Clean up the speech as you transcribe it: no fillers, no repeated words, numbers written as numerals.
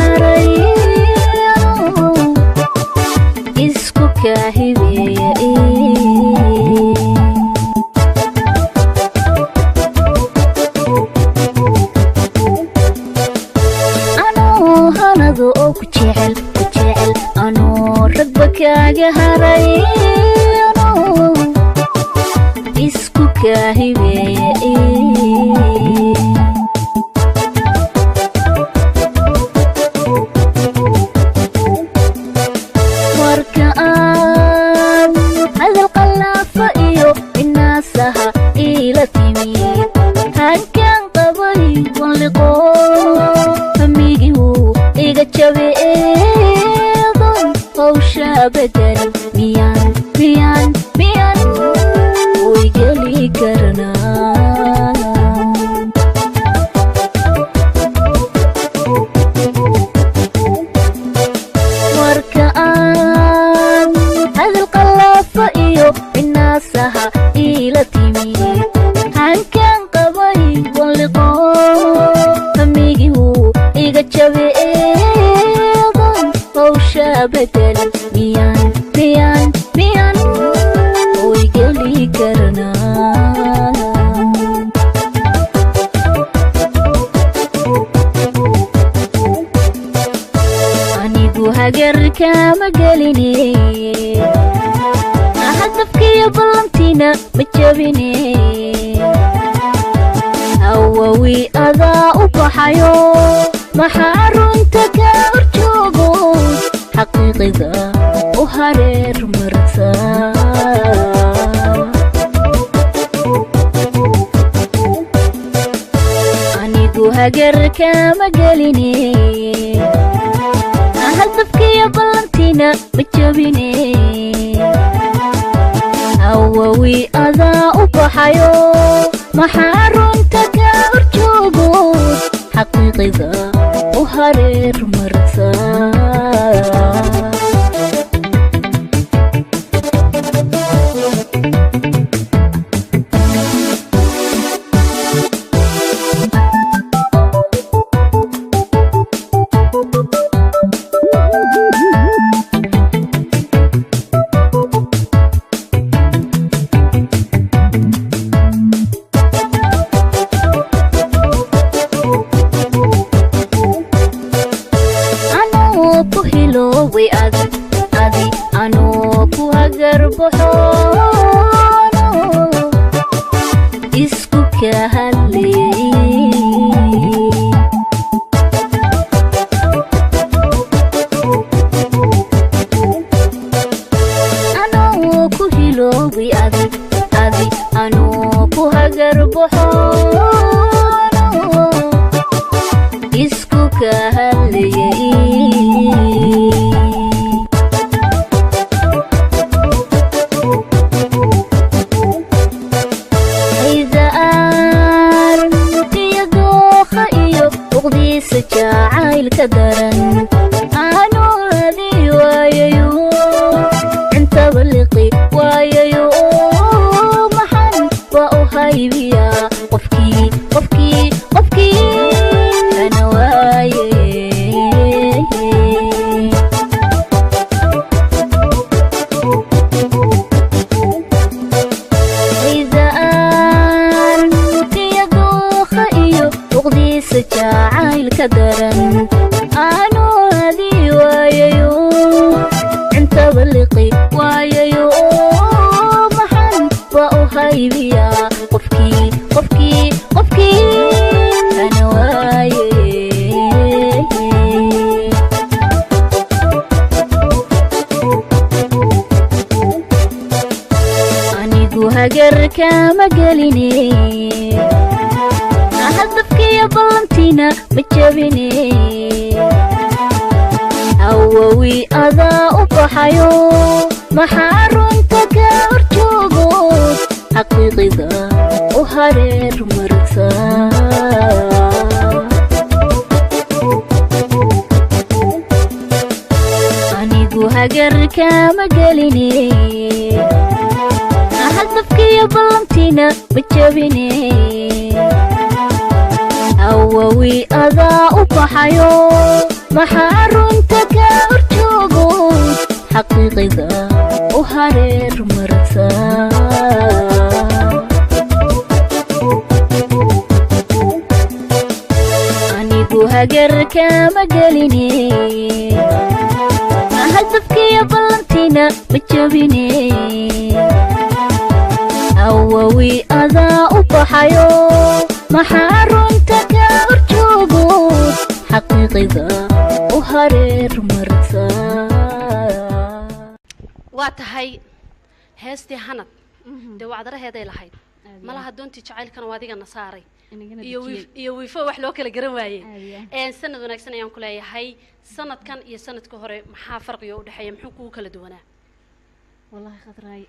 haray isku kaahibeeya anoo hanadow oo ku jecel anoo ragba kaaga haray isku kaahibeeya halkan qabay walqo amigu iga jabeedo hawsha bedel miyan way gali karnaa marka aan hadal qalafa iyo inaasaha ila timi halkan qabay walqo amigu iga jabeedo hawsha bedel miyan way gali karnaa anigu hagarka ma geline hadafkiyo ballantiina ma jabine awawi adaa u baxayo maxaa runta ka horjoogo xaqiiqida u hareer marta anigu hagarka ma geline hadafkiyo ballantiina ma jabine awawi adaa u baxayo maxaa runta ka horjoogo xaqiiqida u hareer marta adi anoo ku hagarbaxo isku kahadley anoo ku hilowey adi anoo ku hagarbaxo isku kahadleyey jacaylka daran anuu adi waayayo intaba liqi waayayo maxan waa u haybiyaa qofkii ana waaye jacaylka daran anuu adi waayayo intaba liqi waayayo maxan waa u haybiyaa qofkii ana waaye anigu hagarka ma geline hadafkiyo ballantiina ma jabine awawi adaa u baxayo maxaa runta ka horjoogo xaqiiqida u hareer marta anigu hagarka ma geline hadafkiyo ballantiina ma jabine awawi adaa u baxayo محارنتك أرجوك حقيقة وهرير مرسا أنيقو هجرك مجاليني هدفك يا بلنتينا بتجابيني أووي أذا وبحيو محارنتك أرجوك حقيقة وهرير مرسا واتهاي heestii hanad de wacdaraheeday lahayd malaha doontii jacaylkana waadiga nasaray iyo wiifo wax loo kala garan waayay sanad wanaagsan ayaan ku leeyahay sanadkan iyo sanadka hore maxaa farqiyo u dhaxeeya muxuu ku kala duwanaa wallahi khadray